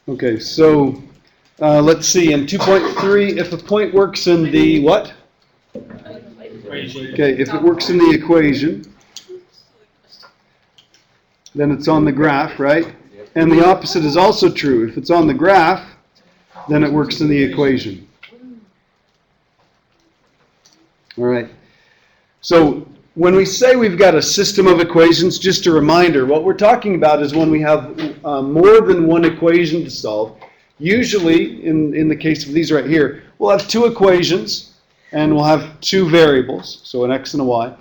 Okay, so let's see, in 2.3, if a point works in the what? Equation. Okay, if it works in the equation, then it's on the graph, right? And the opposite is also true. If it's on the graph, then it works in the equation. All right. So when we say we've got a system of equations, just a reminder, what we're talking about is when we have more than one equation to solve. Usually, in the case of these right here, we'll have two equations, and we'll have two variables, so an x and a y.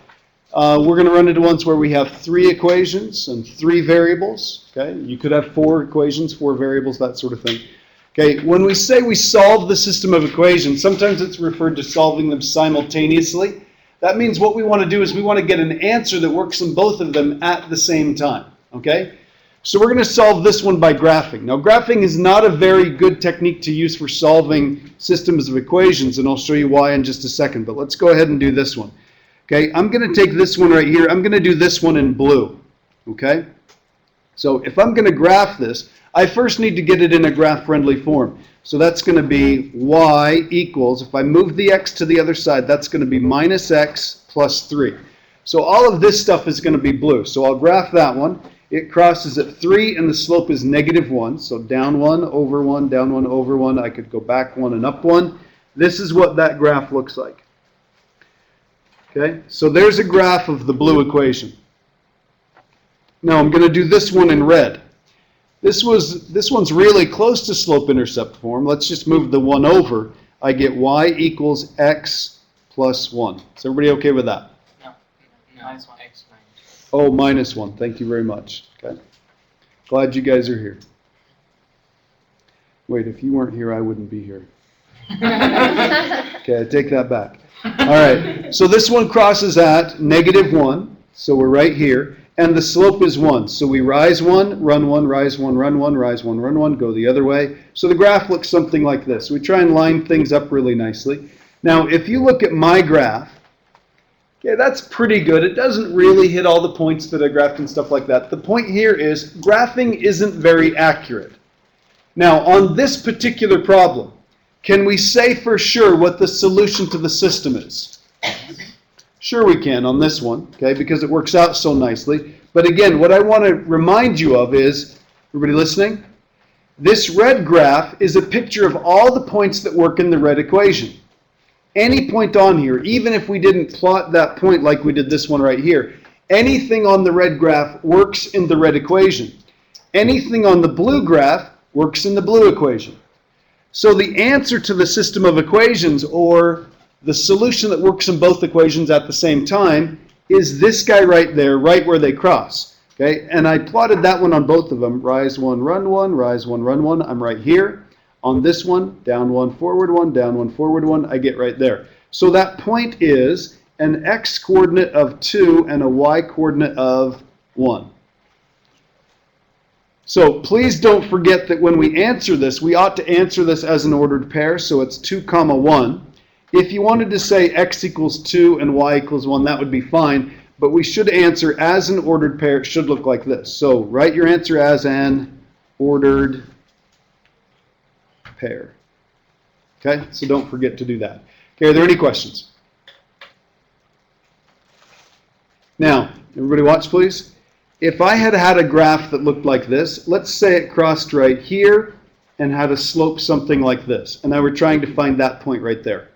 We're going to run into ones where we have three equations and three variables. Okay, you could have four equations, four variables, that sort of thing. Okay, when we say we solve the system of equations, sometimes it's referred to solving them simultaneously. That means what we want to do is we want to get an answer that works in both of them at the same time. Okay, so we're going to solve this one by graphing. Now, graphing is not a very good technique to use for solving systems of equations, and I'll show you why in just a second. But let's go ahead and do this one. Okay, I'm going to take this one right here. I'm going to do this one in blue. Okay, so if I'm going to graph this, I first need to get it in a graph-friendly form. So that's going to be y equals, if I move the x to the other side, that's going to be minus x plus 3. So all of this stuff is going to be blue. So I'll graph that one. It crosses at 3 and the slope is negative 1. So down 1, over 1, down 1, over 1. I could go back 1 and up 1. This is what that graph looks like. Okay, so there's a graph of the blue equation. Now I'm going to do this one in red. This one's really close to slope-intercept form. Let's just move the 1 over. I get y equals x plus 1. Is everybody okay with that? No. Minus 1. X minus. Oh, minus 1. Thank you very much. Okay. Glad you guys are here. Wait, if you weren't here, I wouldn't be here. Okay, I take that back. All right, so this one crosses at negative 1. So we're right here. And the slope is 1. So we rise 1, run 1, rise 1, run 1, rise 1, run 1, go the other way. So the graph looks something like this. We try and line things up really nicely. Now, if you look at my graph, okay, that's pretty good. It doesn't really hit all the points that I graphed and stuff like that. The point here is graphing isn't very accurate. Now, on this particular problem, can we say for sure what the solution to the system is? Sure we can on this one, okay, because it works out so nicely. But again, what I want to remind you of is, everybody listening? This red graph is a picture of all the points that work in the red equation. Any point on here, even if we didn't plot that point like we did this one right here, anything on the red graph works in the red equation. Anything on the blue graph works in the blue equation. So the answer to the system of equations, or the solution that works in both equations at the same time, is this guy right there, right where they cross. Okay, and I plotted that one on both of them. Rise 1, run 1, rise 1, run 1. I'm right here. On this one, down 1, forward 1, down 1, forward 1. I get right there. So that point is an x coordinate of 2 and a y coordinate of 1. So please don't forget that when we answer this, we ought to answer this as an ordered pair. So it's 2, 1. If you wanted to say x equals 2 and y equals 1, that would be fine. But we should answer as an ordered pair. It should look like this. So write your answer as an ordered pair. Okay, so don't forget to do that. Okay, are there any questions? Now, everybody watch please. If I had had a graph that looked like this, let's say it crossed right here and had a slope something like this. And I were trying to find that point right there.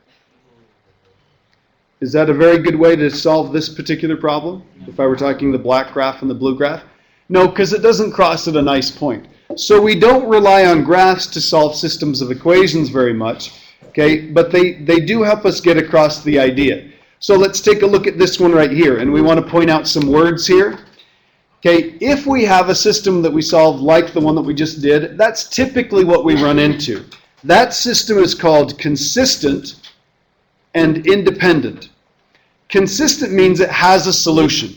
Is that a very good way to solve this particular problem? If I were talking the black graph and the blue graph? No, because it doesn't cross at a nice point. So we don't rely on graphs to solve systems of equations very much, okay? But they do help us get across the idea. So let's take a look at this one right here, and we want to point out some words here. Okay, if we have a system that we solve like the one that we just did, that's typically what we run into. That system is called consistent and independent. Consistent means it has a solution.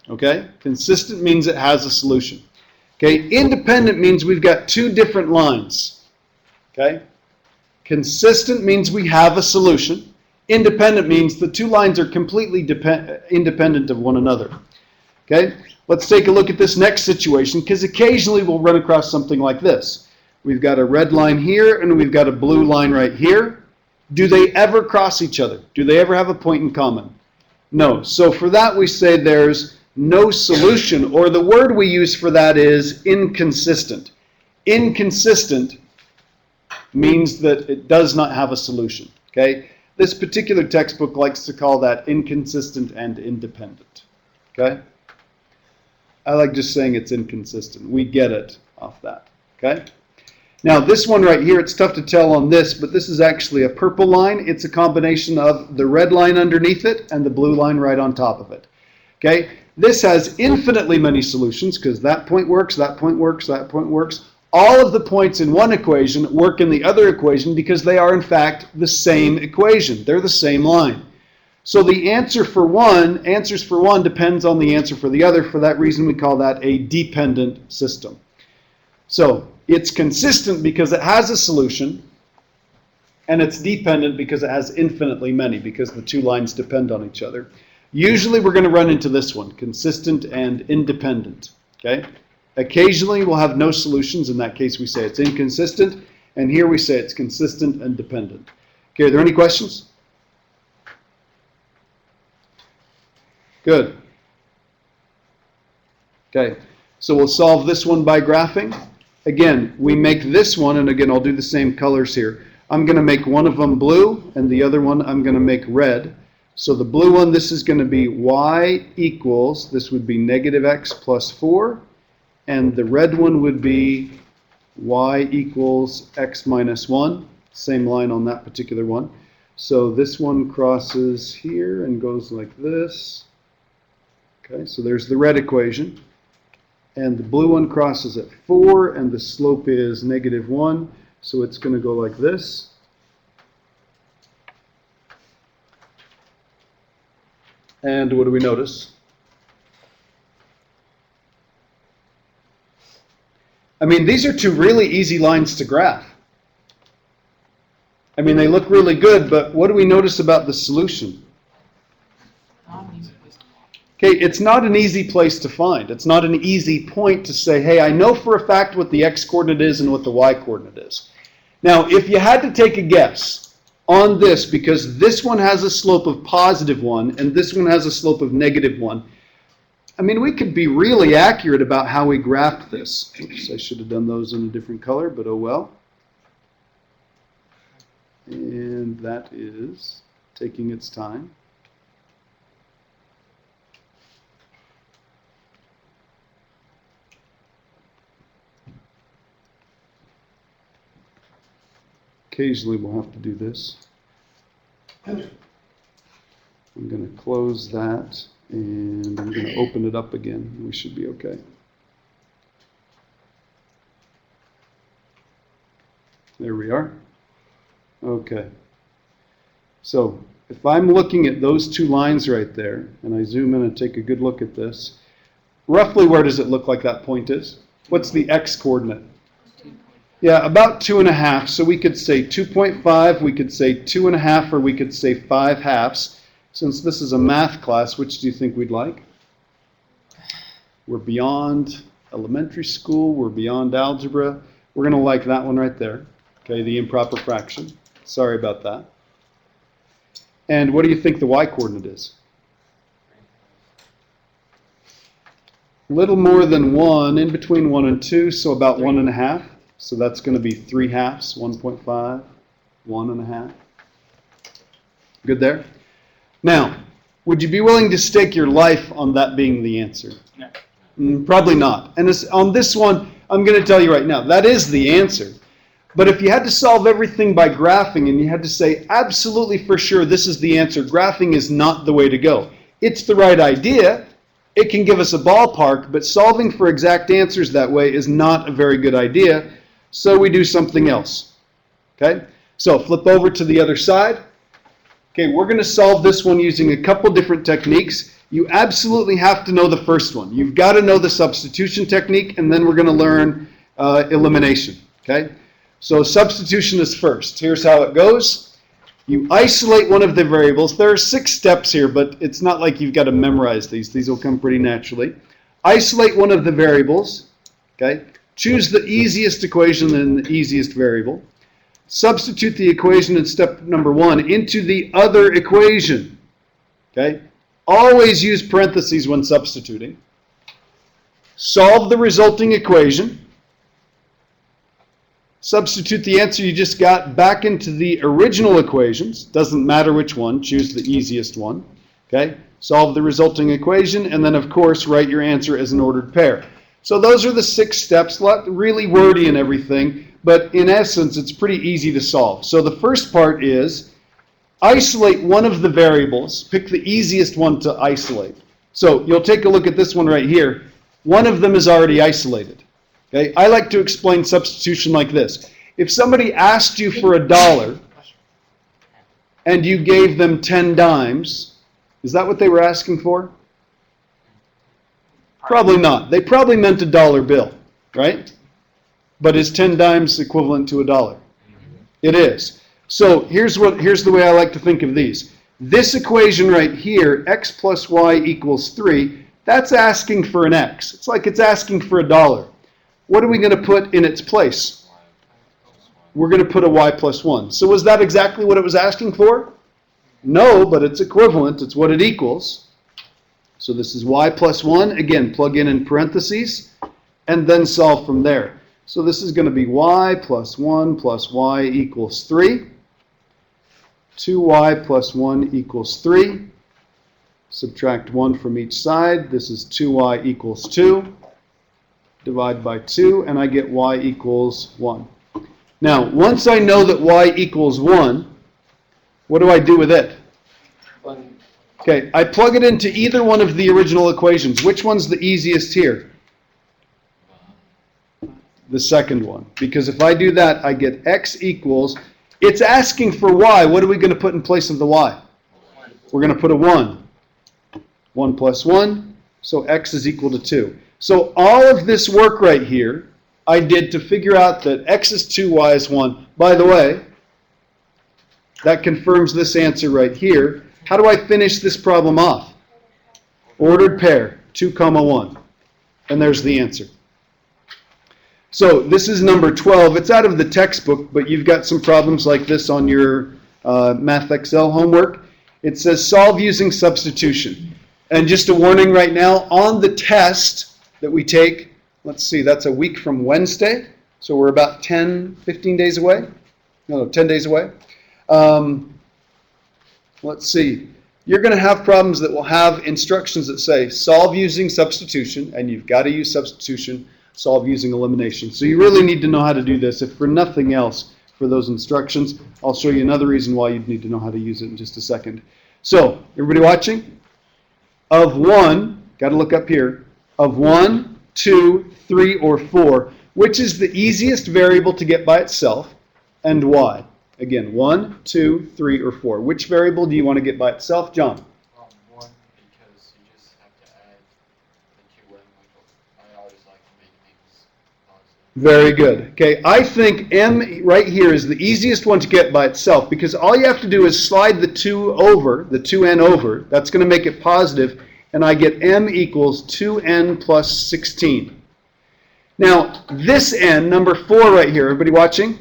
Okay? Consistent means it has a solution. Okay? Independent means we've got two different lines. Okay? Consistent means we have a solution. Independent means the two lines are completely independent of one another. Okay, let's take a look at this next situation, because occasionally we'll run across something like this. We've got a red line here and we've got a blue line right here. Do they ever cross each other? Do they ever have a point in common? No. So for that we say there's no solution, or the word we use for that is inconsistent. Inconsistent means that it does not have a solution. Okay? This particular textbook likes to call that inconsistent and independent. Okay? I like just saying it's inconsistent. We get it off that. Okay? Now this one right here, it's tough to tell on this, but this is actually a purple line. It's a combination of the red line underneath it and the blue line right on top of it. Okay? This has infinitely many solutions, because that point works, that point works, that point works. All of the points in one equation work in the other equation because they are in fact the same equation. They're the same line. So the answers for one depends on the answer for the other. For that reason we call that a dependent system. So it's consistent because it has a solution, and it's dependent because it has infinitely many, because the two lines depend on each other. Usually we're going to run into this one, consistent and independent. Okay? Occasionally we'll have no solutions. In that case we say it's inconsistent, and here we say it's consistent and dependent. Okay, are there any questions? Good. Okay, so we'll solve this one by graphing. Again, we make this one, and again I'll do the same colors here. I'm going to make one of them blue, and the other one I'm going to make red. So the blue one, this is going to be y equals, this would be negative x plus 4. And the red one would be y equals x minus 1. Same line on that particular one. So this one crosses here and goes like this. Okay, so there's the red equation. And the blue one crosses at 4, and the slope is negative 1. So it's going to go like this. And what do we notice? I mean, these are two really easy lines to graph. I mean, they look really good, but what do we notice about the solution? Okay, it's not an easy place to find. It's not an easy point to say, hey, I know for a fact what the x-coordinate is and what the y-coordinate is. Now, if you had to take a guess on this, because this one has a slope of positive 1 and this one has a slope of negative 1, I mean, we could be really accurate about how we graphed this. Oops, I should have done those in a different color, but oh well. And that is taking its time. Occasionally we'll have to do this. I'm going to close that, and I'm going to open it up again. We should be okay. There we are. Okay. So if I'm looking at those two lines right there, and I zoom in and take a good look at this, roughly where does it look like that point is? What's the x-coordinate? Yeah, about 2.5. So we could say 2.5, we could say 2.5, or we could say 5 halves. Since this is a math class, which do you think we'd like? We're beyond elementary school, we're beyond algebra. We're going to like that one right there. Okay, the improper fraction. Sorry about that. And what do you think the y-coordinate is? A little more than 1, in between 1 and 2, so about 1.5. So that's going to be 3 halves, 1.5, 1.5. Good there? Now, would you be willing to stake your life on that being the answer? No. Probably not. And on this one, I'm going to tell you right now, that is the answer. But if you had to solve everything by graphing and you had to say absolutely for sure this is the answer, graphing is not the way to go. It's the right idea. It can give us a ballpark, but solving for exact answers that way is not a very good idea. So we do something else. Okay? So flip over to the other side. Okay, we're going to solve this one using a couple different techniques. You absolutely have to know the first one. You've got to know the substitution technique, and then we're going to learn elimination. Okay? So substitution is first. Here's how it goes. You isolate one of the variables. There are 6 steps here, but it's not like you've got to memorize these. These will come pretty naturally. Isolate one of the variables. Okay. Choose the easiest equation and the easiest variable. Substitute the equation in step number 1 into the other equation. Okay. Always use parentheses when substituting. Solve the resulting equation. Substitute the answer you just got back into the original equations. Doesn't matter which one. Choose the easiest one. Okay. Solve the resulting equation, and then, of course, write your answer as an ordered pair. So those are the 6 steps. Really wordy and everything, but in essence, it's pretty easy to solve. So the first part is isolate one of the variables. Pick the easiest one to isolate. So you'll take a look at this one right here. One of them is already isolated. Okay? I like to explain substitution like this. If somebody asked you for $1 and you gave them 10 dimes, is that what they were asking for? Probably not. They probably meant a dollar bill, right? But is 10 dimes equivalent to $1? It is. So here's the way I like to think of these. This equation right here, x plus y equals 3, that's asking for an x. It's like it's asking for $1. What are we going to put in its place? We're going to put a y plus 1. So was that exactly what it was asking for? No, but it's equivalent. It's what it equals. So this is y plus 1. Again, plug in parentheses, and then solve from there. So this is going to be y plus 1 plus y equals 3. 2y plus 1 equals 3. Subtract 1 from each side. This is 2y equals 2. Divide by 2, and I get y equals 1. Now, once I know that y equals 1, what do I do with it? Okay, I plug it into either one of the original equations. Which one's the easiest here? The second one. Because if I do that, I get x equals, it's asking for y. What are we going to put in place of the y? We're going to put a 1. 1 plus 1, so x is equal to 2. So all of this work right here, I did to figure out that x is 2, y is 1. By the way, that confirms this answer right here. How do I finish this problem off? Ordered pair, 2, 1. And there's the answer. So this is number 12. It's out of the textbook, but you've got some problems like this on your Math Excel homework. It says solve using substitution. And just a warning right now, on the test that we take, let's see, that's a week from Wednesday. So we're about 10, 15 days away. No, 10 days away. Let's see. You're going to have problems that will have instructions that say solve using substitution, and you've got to use substitution, solve using elimination. So you really need to know how to do this. If for nothing else, for those instructions, I'll show you another reason why you'd need to know how to use it in just a second. So, everybody watching? Of 1, got to look up here, of 1, 2, 3, or 4, which is the easiest variable to get by itself, and why? Again, 1, 2, 3, or 4. Which variable do you want to get by itself, John? 1, because you just have to add the 2 and I always like to make things positive. Very good. Okay, I think m right here is the easiest one to get by itself because all you have to do is slide the 2 over, the 2n over. That's going to make it positive, and I get m equals 2n plus 16. Now, this n, number 4 right here, everybody watching?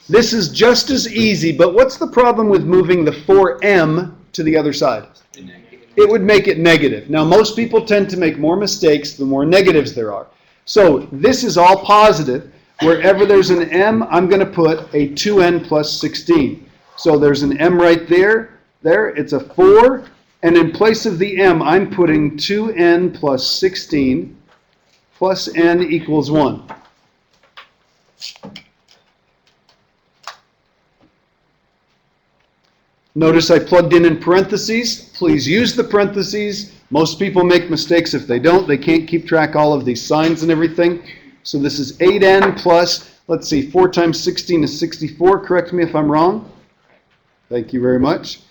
This is just as easy, but what's the problem with moving the 4m to the other side? It would make it negative. Now, most people tend to make more mistakes the more negatives there are. So this is all positive. Wherever there's an m, I'm going to put a 2n plus 16. So there's an m right there. There, it's a 4. And in place of the m, I'm putting 2n plus 16 plus n equals 1. Notice I plugged in parentheses. Please use the parentheses. Most people make mistakes if they don't. They can't keep track all of these signs and everything. So this is 8n plus, let's see, 4 times 16 is 64. Correct me if I'm wrong. Thank you very much.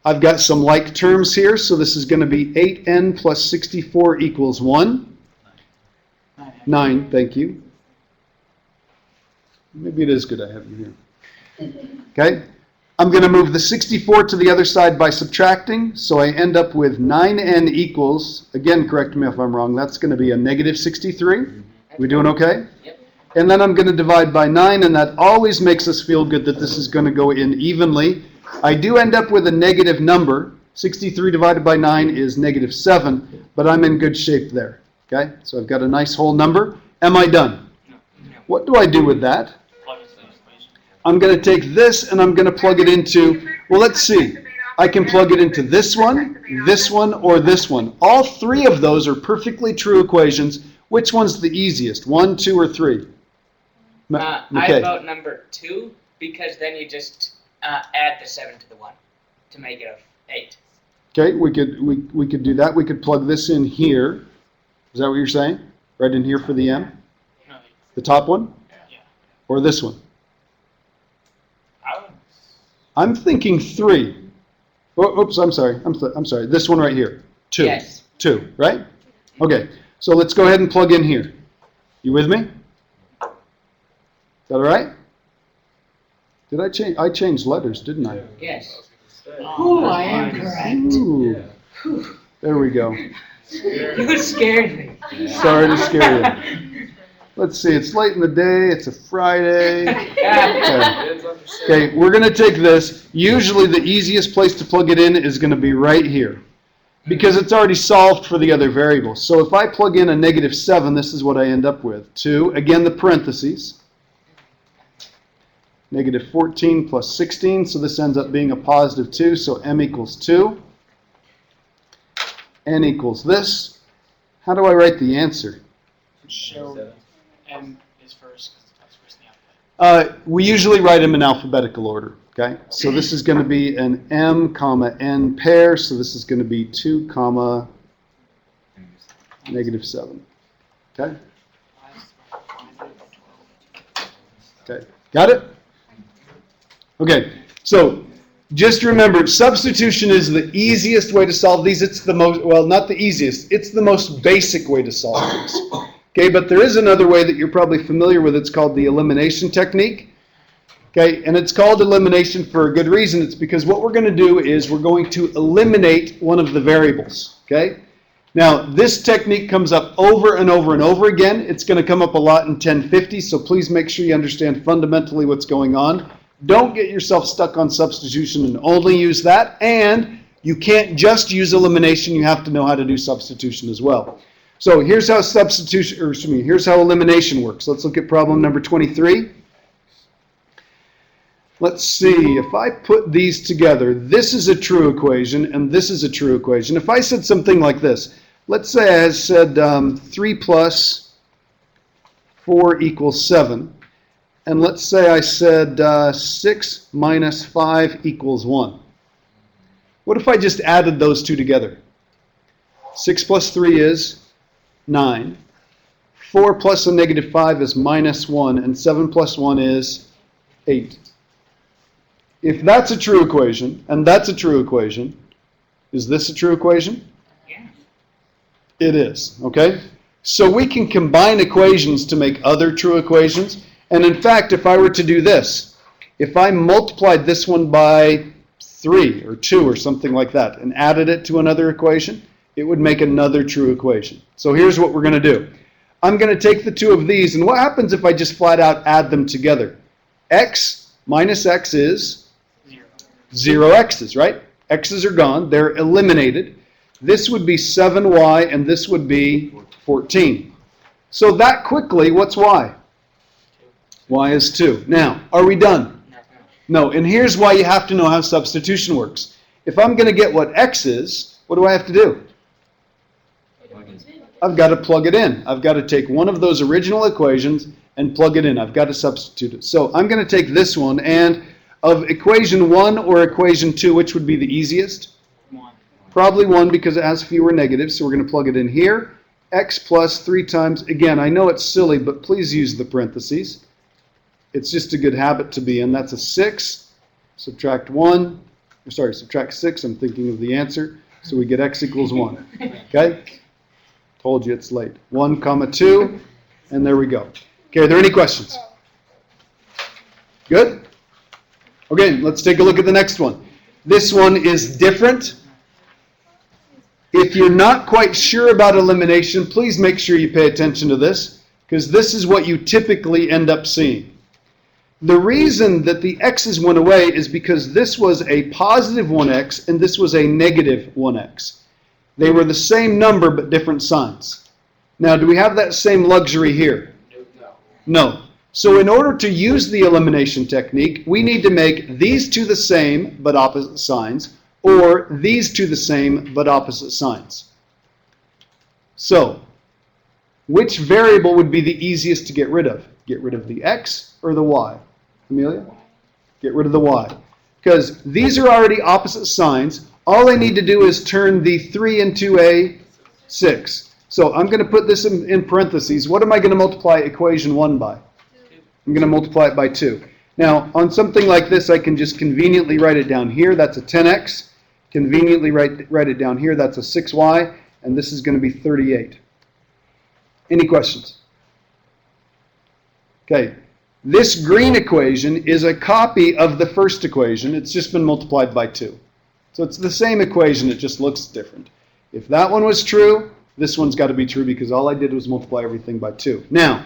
I've got some like terms here, so this is going to be 8n plus 64 equals 1. 9, thank you. Maybe it is good I have you here. Okay? I'm going to move the 64 to the other side by subtracting, so I end up with 9n equals, again, correct me if I'm wrong, that's going to be a negative 63. We doing okay? Yep. And then I'm going to divide by 9, and that always makes us feel good that this is going to go in evenly. I do end up with a negative number. 63 divided by 9 is negative 7, but I'm in good shape there. Okay? So I've got a nice whole number. Am I done? No. What do I do with that? Plug into the equation. I'm going to take this and I'm going to plug it into, well, let's see. I can plug it into this one, or this one. All three of those are perfectly true equations. Which one's the easiest? 1, 2, or 3? I McKay. vote number 2 because then you just add the 7 to the 1 to make it a 8. Okay, we could do that. We could plug this in here. Is that what you're saying? Right in here for the m? No, The top one? yeah. Or this one? I would. I'm thinking 3. Oh, oops, I'm sorry. I'm sorry. This one right here. 2. Yes. 2, right? Okay, so let's go ahead and plug in here. You with me? Is that all right? Did I change? I changed letters, didn't I? Yes. Ooh, I am correct. Ooh. There we go. You scared me. Sorry to scare you. Let's see, it's late in the day, it's a Friday. Okay, we're going to take this. Usually the easiest place to plug it in is going to be right here, because it's already solved for the other variables. So if I plug in a negative 7, this is what I end up with. 2, again the parentheses. Negative 14 plus 16, so this ends up being a positive 2, so m equals 2. N equals this. How do I write the answer? Show M is first because that's first in the alphabet. We usually write them in alphabetical order, okay? So this is going to be an m, comma, n pair, so this is going to be 2, comma, negative 7, okay? Okay, got it? Okay, so just remember, substitution is the easiest way to solve these. It's the most, well, not the easiest, it's the most basic way to solve these. Okay, but there is another way that you're probably familiar with. It's called the elimination technique. Okay, and it's called elimination for a good reason. It's because what we're going to do is we're going to eliminate one of the variables. Okay, now this technique comes up over and over and over again. It's going to come up a lot in 1050, so please make sure you understand fundamentally what's going on. Don't get yourself stuck on substitution and only use that. And you can't just use elimination. You have to know how to do substitution as well. So here's how here's how elimination works. Let's look at problem number 23. Let's see, if I put these together, this is a true equation and this is a true equation. If I said something like this, let's say I said 3 plus 4 equals 7. And let's say I said 6 minus 5 equals 1. What if I just added those two together? 6 plus 3 is 9. 4 plus a negative 5 is minus 1. And 7 plus 1 is 8. If that's a true equation, and that's a true equation, is this a true equation? Yeah. It is, okay? So we can combine equations to make other true equations. And in fact, if I were to do this, if I multiplied this one by 3 or 2 or something like that and added it to another equation, it would make another true equation. So here's what we're going to do. I'm going to take the two of these, and what happens if I just flat out add them together? X minus x is 0 x's, right? X's are gone. They're eliminated. This would be 7y, and this would be 14. So that quickly, what's y? Y is 2. Now, are we done? No, and here's why you have to know how substitution works. If I'm going to get what x is, what do I have to do? I've got to plug it in. I've got to take one of those original equations and plug it in. I've got to substitute it. So I'm going to take this one, and of equation 1 or equation 2, which would be the easiest? 1. Probably 1 because it has fewer negatives, so we're going to plug it in here. X plus 3 times, again, I know it's silly, but please use the parentheses. It's just a good habit to be in. That's a 6. Subtract 1. Subtract 6. I'm thinking of the answer. So we get x equals 1. Okay? Told you it's late. 1, comma 2. And there we go. Okay, are there any questions? Good? Okay, let's take a look at the next one. This one is different. If you're not quite sure about elimination, please make sure you pay attention to this, because this is what you typically end up seeing. The reason that the x's went away is because this was a positive 1x and this was a negative 1x. They were the same number but different signs. Now, do we have that same luxury here? No. So in order to use the elimination technique, we need to make these two the same but opposite signs, or these two the same but opposite signs. So, which variable would be the easiest to get rid of? Get rid of the x or the y? Amelia? Get rid of the y. Because these are already opposite signs. All I need to do is turn the 3 into a 6. So I'm going to put this in parentheses. What am I going to multiply equation 1 by? I'm going to multiply it by 2. Now, on something like this, I can just conveniently write it down here. That's a 10x. Conveniently write it down here. That's a 6y. And this is going to be 38. Any questions? Okay. This green equation is a copy of the first equation. It's just been multiplied by 2. So it's the same equation. It just looks different. If that one was true, this one's got to be true because all I did was multiply everything by 2. Now,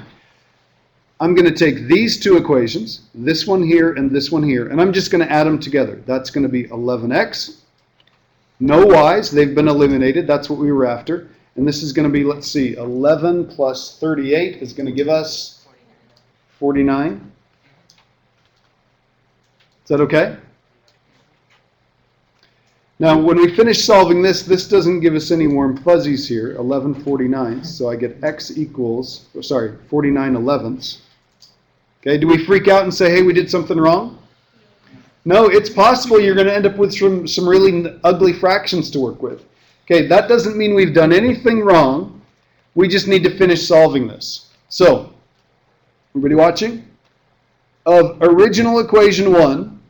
I'm going to take these two equations, this one here and this one here, and I'm just going to add them together. That's going to be 11x. No y's. They've been eliminated. That's what we were after. And this is going to be, let's see, 11 plus 38 is going to give us 49. Is that okay? Now, when we finish solving this, this doesn't give us any warm fuzzies here, 11/49. So I get x equals, 49/11. Okay, do we freak out and say, hey, we did something wrong? No, it's possible you're going to end up with some really ugly fractions to work with. Okay, that doesn't mean we've done anything wrong. We just need to finish solving this. So, everybody watching? Of original equation 1,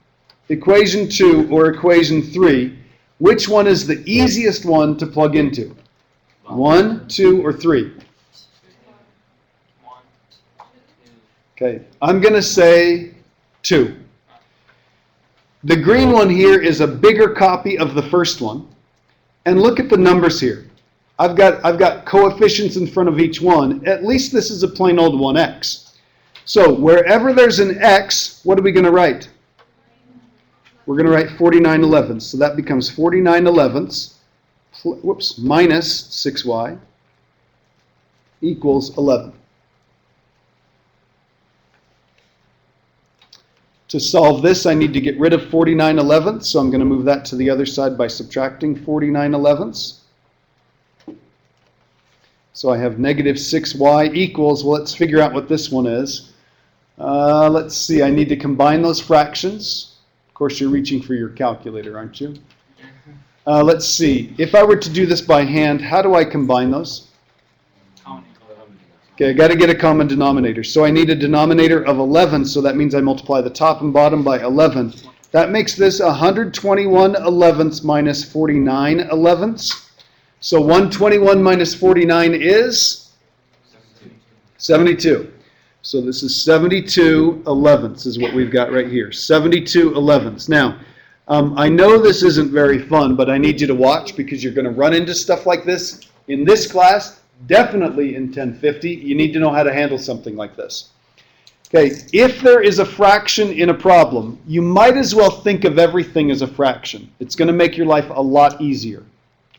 equation 2, or equation 3, which one is the easiest one to plug into? 1, 2, or 3? 1, 2. Okay, I'm going to say 2. The green one here is a bigger copy of the first one. And look at the numbers here. I've got coefficients in front of each one. At least this is a plain old 1x. So wherever there's an x, what are we going to write? We're going to write 49/11. So that becomes 49/11 minus 6y equals 11. To solve this, I need to get rid of 49/11, so I'm going to move that to the other side by subtracting 49/11. So I have negative 6y equals, well, let's figure out what this one is. Let's see, I need to combine those fractions. Of course, you're reaching for your calculator, aren't you? Let's see, if I were to do this by hand, how do I combine those? Okay, I got to get a common denominator. So I need a denominator of 11, so that means I multiply the top and bottom by 11. That makes this 121/11 minus 49/11. So 121 minus 49 is 72. So this is 72/11 is what we've got right here. 72/11. Now, I know this isn't very fun, but I need you to watch because you're going to run into stuff like this in this class. Definitely in 1050, you need to know how to handle something like this. Okay, if there is a fraction in a problem, you might as well think of everything as a fraction. It's going to make your life a lot easier.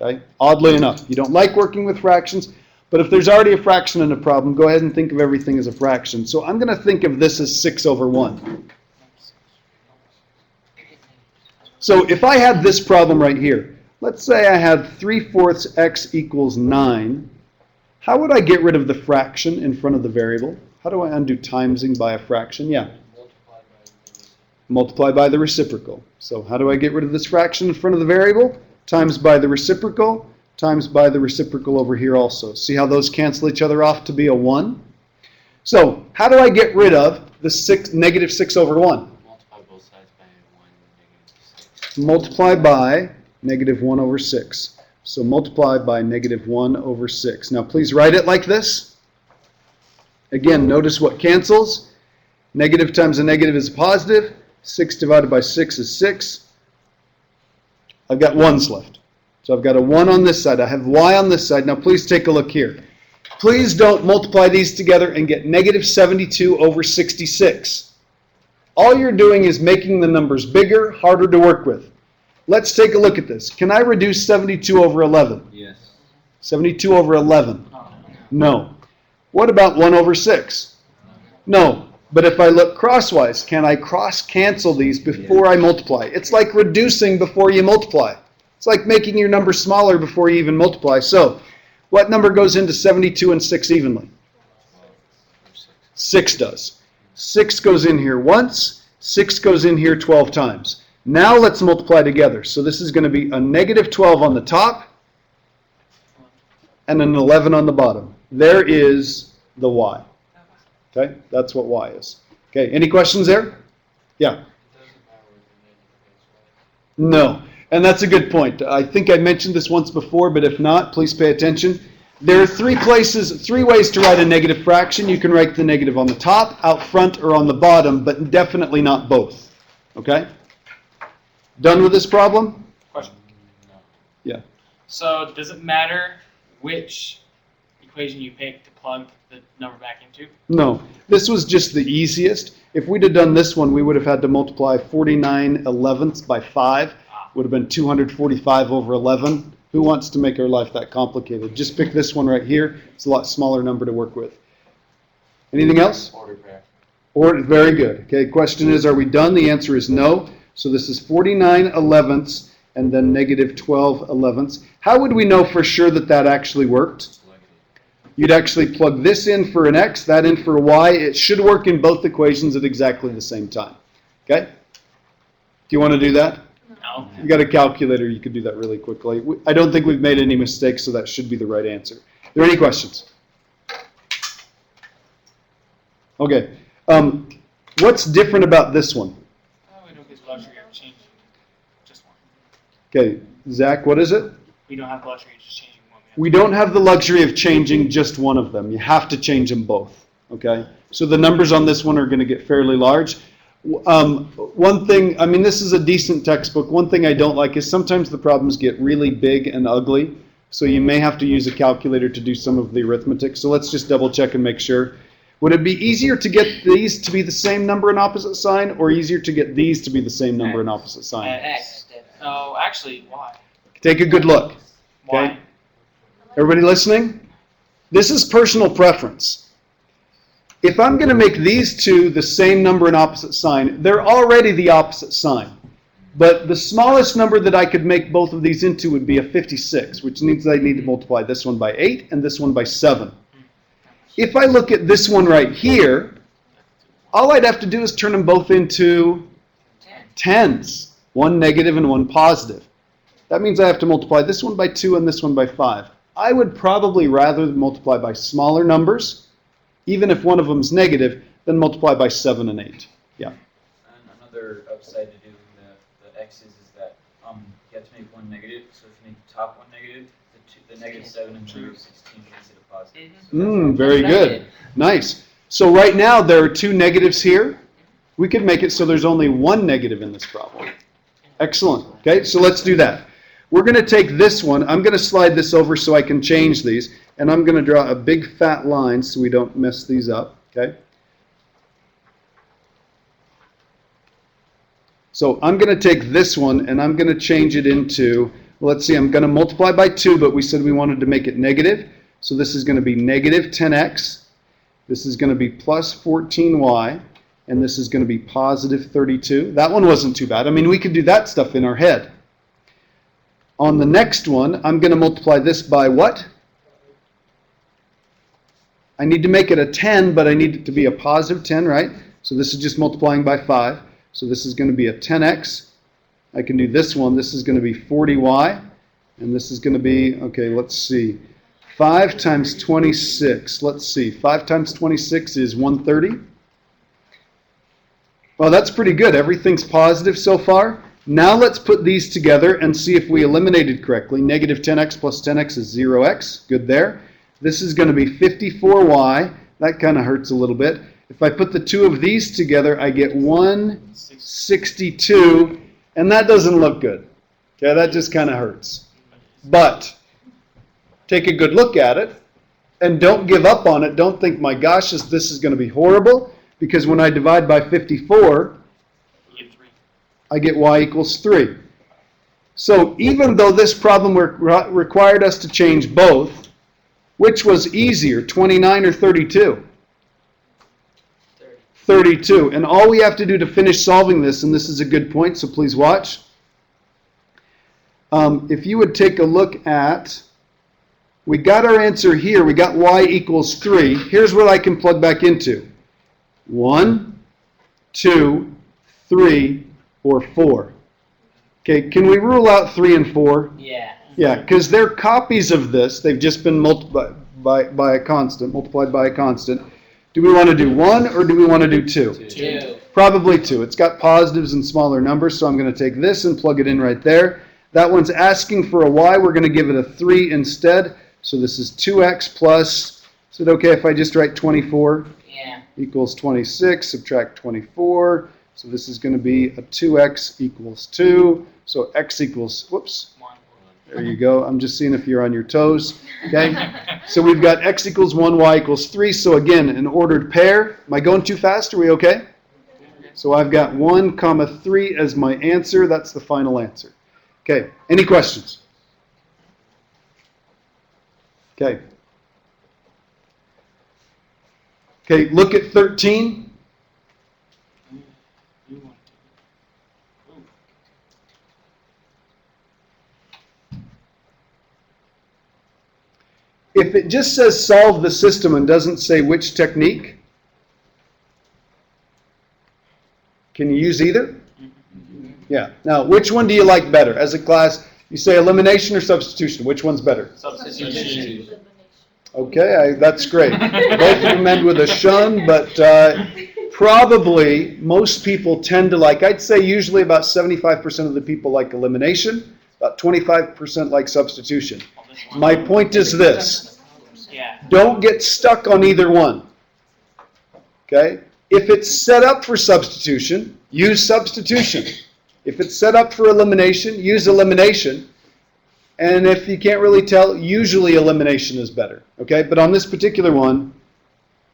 Okay, oddly enough, you don't like working with fractions, but if there's already a fraction in a problem, go ahead and think of everything as a fraction. So I'm going to think of this as 6/1. So if I had this problem right here, let's say I had 3/4 x equals 9. How would I get rid of the fraction in front of the variable? How do I undo timesing by a fraction? Yeah. Multiply by the reciprocal. So how do I get rid of this fraction in front of the variable? Times by the reciprocal, times by the reciprocal over here also. See how those cancel each other off to be a 1? So how do I get rid of the negative 6/1? Multiply both sides by 1, -6. Multiply by negative 1/6. So multiply by negative 1/6. Now please write it like this. Again, notice what cancels. Negative times a negative is a positive. 6 divided by 6 is 6. I've got 1's left. So I've got a 1 on this side. I have y on this side. Now please take a look here. Please don't multiply these together and get negative 72 over 66. All you're doing is making the numbers bigger, harder to work with. Let's take a look at this. Can I reduce 72 over 11? Yes. 72 over 11? No. What about 1 over 6? No. But if I look crosswise, can I cross-cancel these before I multiply? It's like reducing before you multiply. It's like making your number smaller before you even multiply. So, what number goes into 72 and 6 evenly? 6 does. 6 goes in here once. 6 goes in here 12 times. Now let's multiply together. So this is going to be a negative 12 on the top and an 11 on the bottom. There is the y. Okay, that's what y is. Okay, any questions there? Yeah. It doesn't matter if the negative is No, and that's a good point. I think I mentioned this once before, but if not, please pay attention. There are three ways to write a negative fraction. You can write the negative on the top, out front, or on the bottom, but definitely not both. Okay? Done with this problem? Question. Yeah. So does it matter which equation you pick to plug the number back into? No, this was just the easiest. If we'd have done this one, we would have had to multiply 49 elevenths by 5. Would have been 245 over 11. Who wants to make our life that complicated? Just pick this one right here. It's a lot smaller number to work with. Anything else? Very good. Okay, question is, are we done? The answer is no. So this is 49 elevenths and then negative 12 elevenths. How would we know for sure that that actually worked? You'd actually plug this in for an x, that in for a y. It should work in both equations at exactly the same time. Okay? Do you want to do that? No. You got a calculator, you could do that really quickly. I don't think we've made any mistakes, so that should be the right answer. Are there any questions? Okay. What's different about this one? We don't get the luxury of changing just one. Okay, Zach, what is it? We don't have the luxury of just changing one. We don't have the luxury of changing just one of them. You have to change them both. Okay? So the numbers on this one are going to get fairly large. One thing, I mean, this is a decent textbook. One thing I don't like is sometimes the problems get really big and ugly. So you may have to use a calculator to do some of the arithmetic. So let's just double check and make sure. Would it be easier to get these to be the same number and opposite sign, or easier to get these to be the same number and opposite sign? X. Oh, actually, why? Take a good look. Why? Okay? Everybody listening? This is personal preference. If I'm going to make these two the same number and opposite sign, they're already the opposite sign. But the smallest number that I could make both of these into would be a 56, which means that I need to multiply this one by 8 and this one by 7. If I look at this one right here, all I'd have to do is turn them both into tens. One negative and one positive. That means I have to multiply this one by 2 and this one by 5. I would probably rather multiply by smaller numbers, even if one of them is negative, than multiply by 7 and 8. Yeah. And another upside to doing the x's is that you have to make one negative. So if you make the top one negative, the negative 7 and negative 16 makes it a positive. So Very good. Nice. So right now there are 2 negatives here. We could make it so there's only 1 negative in this problem. Excellent. Okay, so let's do that. We're going to take this one. I'm going to slide this over so I can change these. And I'm going to draw a big fat line so we don't mess these up. Okay. So I'm going to take this one and I'm going to change it into, let's see, I'm going to multiply by 2, but we said we wanted to make it negative. So this is going to be negative 10x. This is going to be plus 14y. And this is going to be positive 32. That one wasn't too bad. I mean, we could do that stuff in our head. On the next one, I'm going to multiply this by what? I need to make it a 10, but I need it to be a positive 10, right? So this is just multiplying by 5. So this is going to be a 10x. I can do this one. This is going to be 40y. And this is going to be, okay, let's see. 5 times 26. Let's see. 5 times 26 is 130. Well, that's pretty good. Everything's positive so far. Now let's put these together and see if we eliminated correctly. Negative 10x plus 10x is 0x. Good there. This is going to be 54y. That kind of hurts a little bit. If I put the two of these together, I get 162, and that doesn't look good. Okay, that just kind of hurts. But take a good look at it, and don't give up on it. Don't think, my gosh, this is going to be horrible, because when I divide by 54, I get y equals 3. So even though this problem required us to change both, which was easier, 29 or 32? 32. And all we have to do to finish solving this, and this is a good point, so please watch. If you would take a look at, we got our answer here. We got y equals 3. Here's what I can plug back into. 1, 2, 3, or 4. Okay, can we rule out 3 and 4? Yeah. Yeah, because they're copies of this. They've just been multiplied by a constant. Do we want to do 1 or do we want to do 2? 2. Probably 2. It's got positives and smaller numbers, so I'm going to take this and plug it in right there. That one's asking for a y. We're going to give it a 3 instead. So this is 2x plus, is it okay if I just write 24? Yeah. Equals 26, subtract 24. So this is going to be a 2x equals 2. So x equals, whoops. 1. There you go. I'm just seeing if you're on your toes. Okay? So we've got x equals 1, y equals 3. So again, an ordered pair. Am I going too fast? Are we okay? So I've got 1, 3 as my answer. That's the final answer. Okay. Any questions? Okay. Okay, look at 13. If it just says solve the system and doesn't say which technique, can you use either? Yeah. Now, which one do you like better? As a class, you say elimination or substitution. Which one's better? Substitution. Okay, that's great. Both of them end with a shun, but probably most people tend to like, I'd say usually about 75% of the people like elimination, about 25% like substitution. My point is this. Yeah. Don't get stuck on either one. Okay? If it's set up for substitution, use substitution. If it's set up for elimination, use elimination. And if you can't really tell, usually elimination is better. Okay? But on this particular one,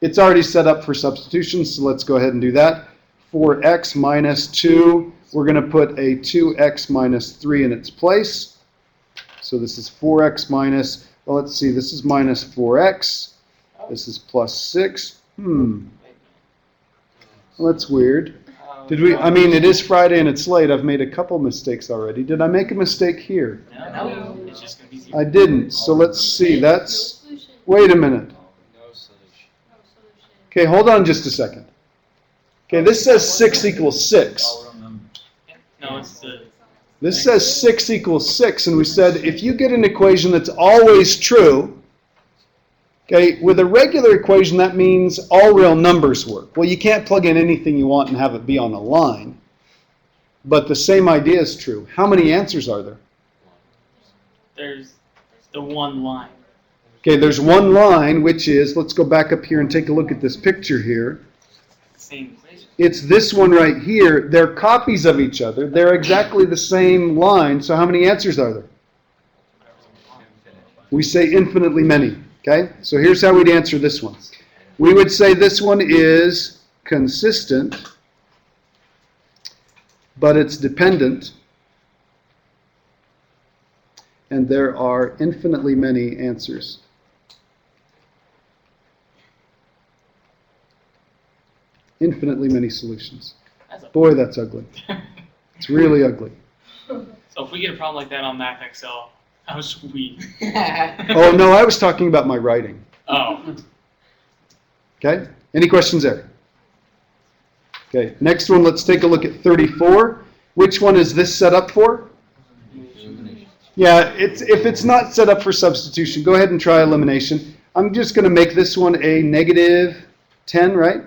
it's already set up for substitution, so let's go ahead and do that. 4x minus 2, we're going to put a 2x minus 3 in its place. So this is 4x minus, well, let's see, this is minus 4x. This is plus 6. Well, that's weird. Did we, I mean, it is Friday and it's late. I've made a couple mistakes already. Did I make a mistake here? No. It's just going to be 0. I didn't. So let's see. That's, wait a minute. No solution. Okay, hold on just a second. Okay, this says 6 equals 6. No, it's the... This says 6 equals 6, and we said if you get an equation that's always true, okay, with a regular equation that means all real numbers work. Well, you can't plug in anything you want and have it be on a line, but the same idea is true. How many answers are there? There's the one line. Okay, there's one line, which is, let's go back up here and take a look at this picture here. Same equation. It's this one right here. They're copies of each other. They're exactly the same line. So how many answers are there? We say infinitely many. Okay? So here's how we'd answer this one. We would say this one is consistent, but it's dependent. And there are infinitely many answers. Infinitely many solutions. Boy, that's ugly. It's really ugly. So if we get a problem like that on Math Excel, how sweet. Oh, no, I was talking about my writing. Oh. Okay? Any questions there? Okay, next one, let's take a look at 34. Which one is this set up for? Yeah, if it's not set up for substitution, go ahead and try elimination. I'm just going to make this one a negative 10, right?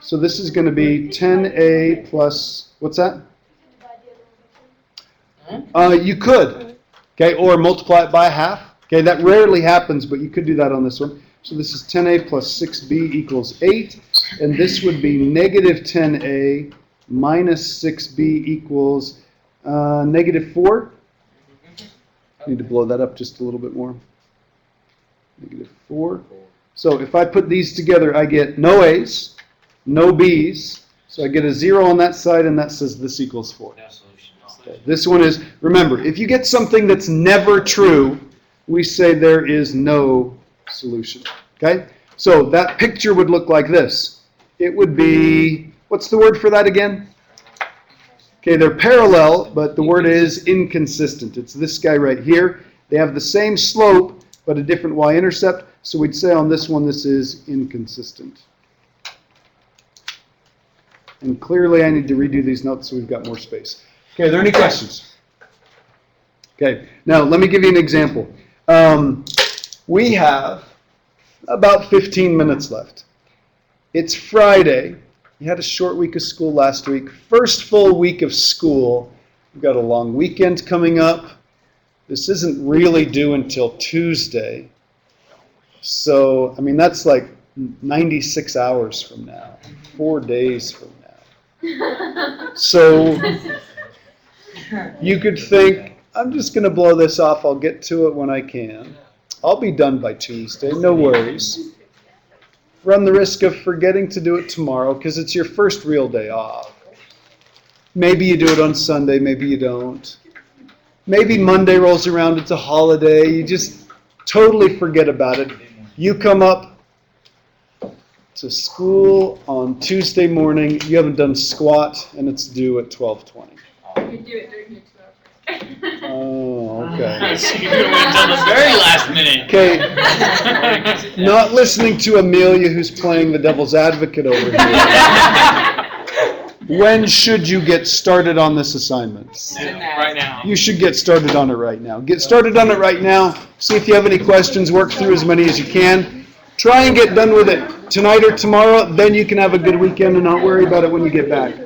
So this is going to be 10a plus, what's that? You could, okay, or multiply it by half. Okay, that rarely happens, but you could do that on this one. So this is 10a plus 6b equals 8. And this would be negative 10a minus 6b equals negative 4. Need to blow that up just a little bit more. Negative 4. So if I put these together, I get no a's, no b's. So I get a 0 on that side, and that says this equals 4. No solution. Okay, this one is, remember, if you get something that's never true, we say there is no solution. Okay? So that picture would look like this. It would be, what's the word for that again? Okay, they're parallel, but the word is inconsistent. It's this guy right here. They have the same slope, but a different y-intercept. So we'd say on this one, this is inconsistent. And clearly I need to redo these notes so we've got more space. Okay, are there any questions? Okay, now let me give you an example. We have about 15 minutes left. It's Friday. You had a short week of school last week. First full week of school. We've got a long weekend coming up. This isn't really due until Tuesday. So, I mean, that's like 96 hours from now, 4 days from now. So, you could think, I'm just going to blow this off. I'll get to it when I can. I'll be done by Tuesday, no worries. Run the risk of forgetting to do it tomorrow because it's your first real day off. Maybe you do it on Sunday, maybe you don't. Maybe Monday rolls around, it's a holiday, you just totally forget about it. You come up to school on Tuesday morning, you haven't done squat, and it's due at 12:20. You do it during your 12 break. Oh, okay. So you're gonna wait until the very last minute. Okay, not listening to Amelia who's playing the devil's advocate over here. When should you get started on this assignment? Right now. You should get started on it right now. Get started on it right now. See if you have any questions. Work through as many as you can. Try and get done with it tonight or tomorrow. Then you can have a good weekend and not worry about it when you get back.